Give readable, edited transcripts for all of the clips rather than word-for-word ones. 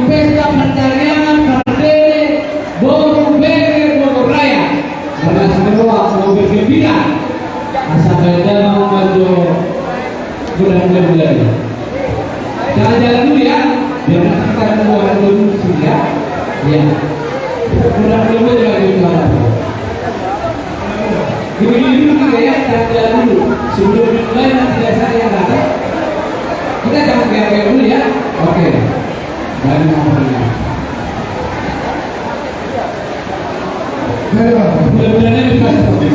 pesta pencarian Partai Bogor Raya. Karena semua mau bergembira. Asal Anda mau maju bulan-bulan. Jalan-jalan dulu ya, biar kita keluar dulu ya. Ya. Bulan-bulan lagi jalan. Dulu kita ya, jalan dulu. Sebelum mulai nanti saya datang. Kita jangan gaya-gaya dulu ya. Oke. Dari nomornya. Bulan-bulannya dikasih.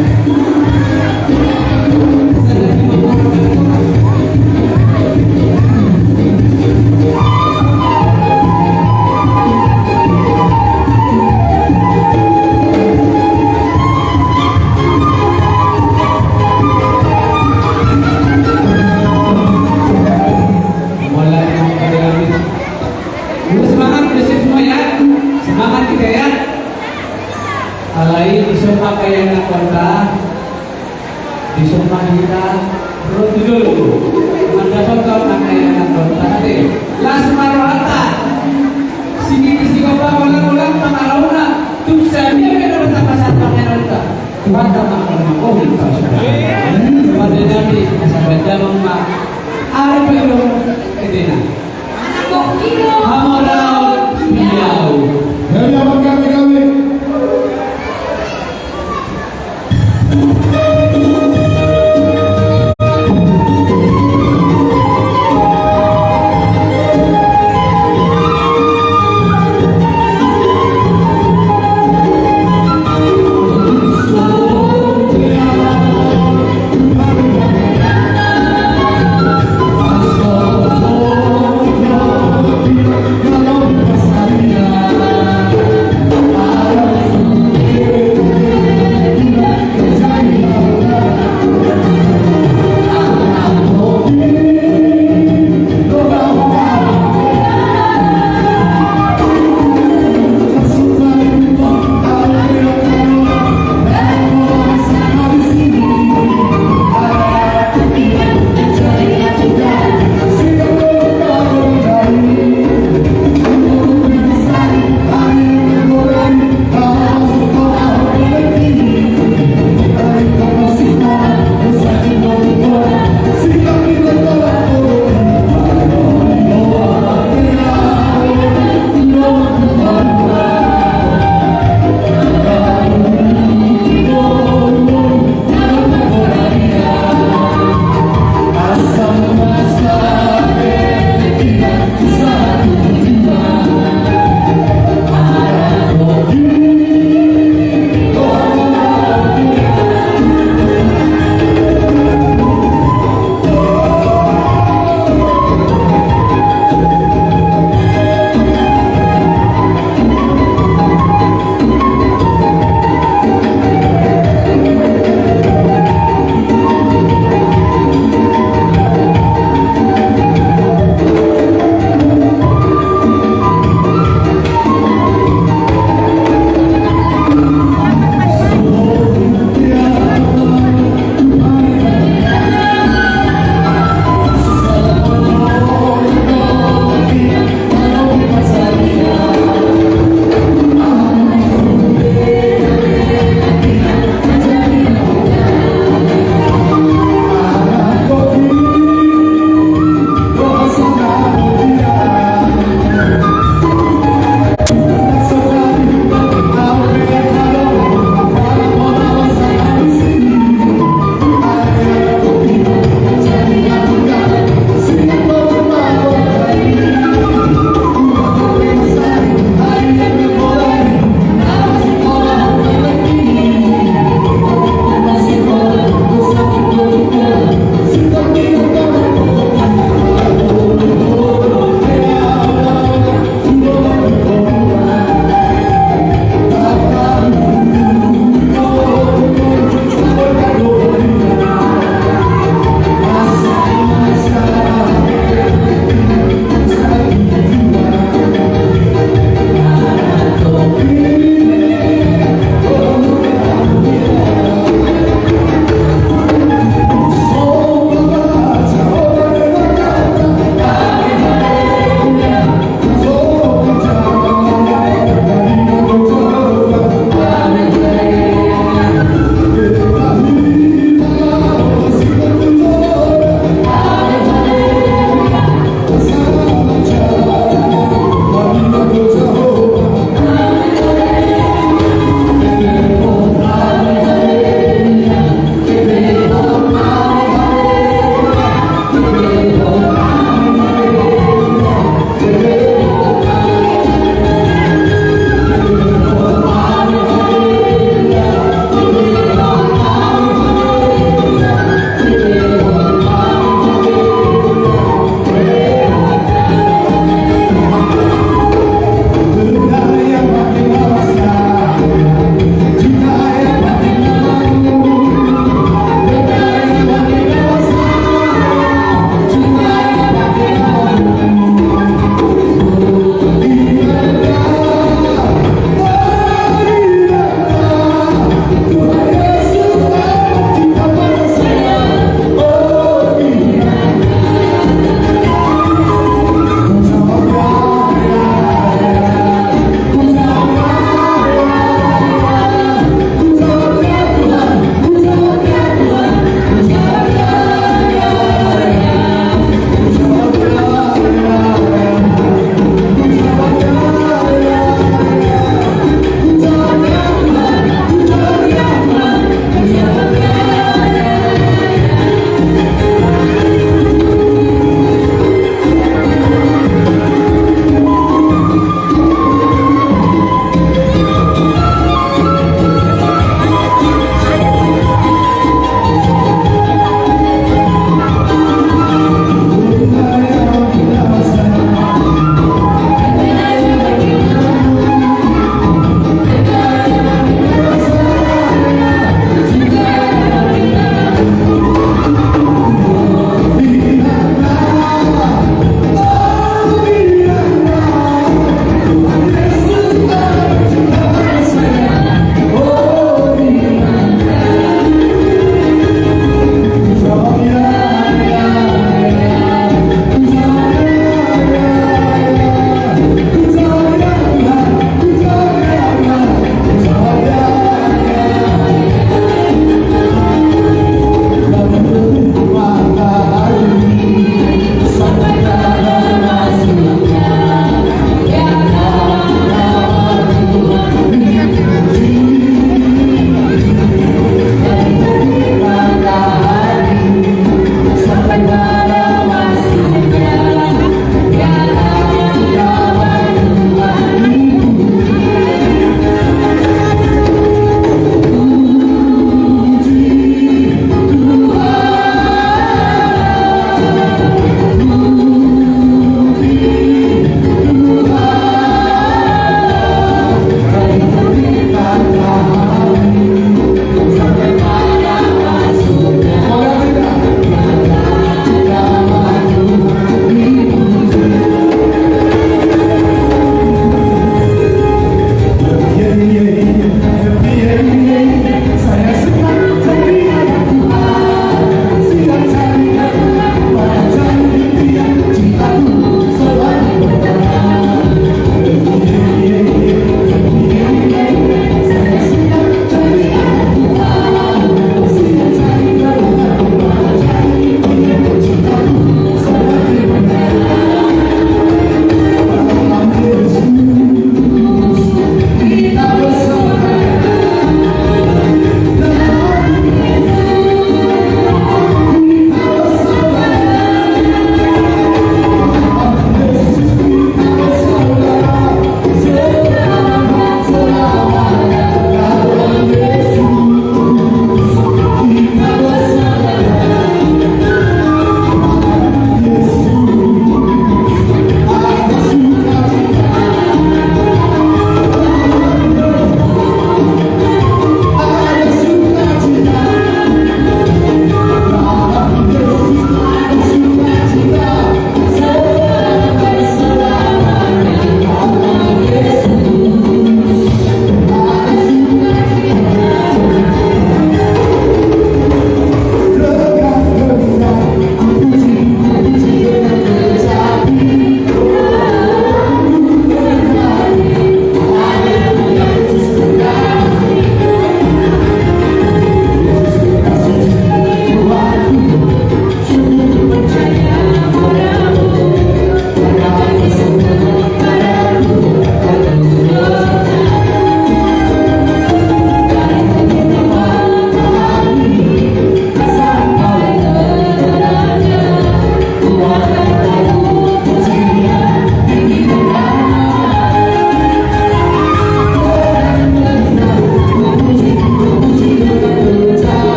Semangat kita ya. Alai disumpah kayak anak kota, disumpah kita perut dulu. Mendapat kau kayak anak kota nanti. Las marwata, sini kapa ulang-ulang pangalauna. Tuh dia menurut apa satu menurut. Mata makan kau itu. Pada nabi sampai zaman mak. Apa itu kedina? Amarau beliau. Dari apa kami?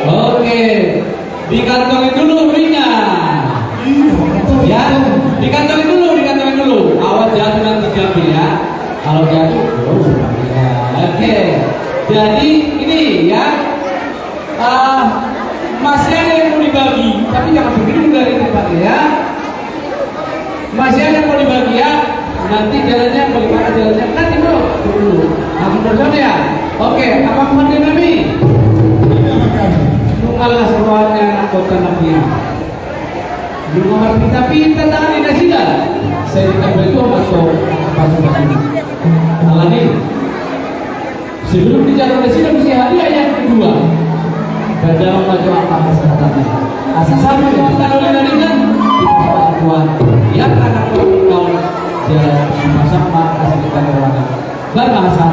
Oke, dikantongin dulu duitnya. Ya, dikantongin dulu. Awas jatuh nanti diambil ya. Kalau jatuh, ya. Oke. Jadi ini ya, masih ada yang mau dibagi, tapi jangan begitu dari tempatnya ya. Masih ada yang mau dibagi ya. Nanti jalannya bagaimana jalannya? Nanti bro, dulu. Langsung bersama ya. Oke, apa kepada Nabi? Nungalah seruannya anggota Nabi. Belum ngerti tapi tangan tidak sida. Saya dikambil itu atau pasang-pasang. Alani. Sebelum dijalankan di sini mesti hadiah yang kedua. Pada membaca apa kesehatannya. Asal sama yang oleh dari kan kita pasang kuat. Ya anak kau dia sama-sama kasih kita keruangan. Berbahasa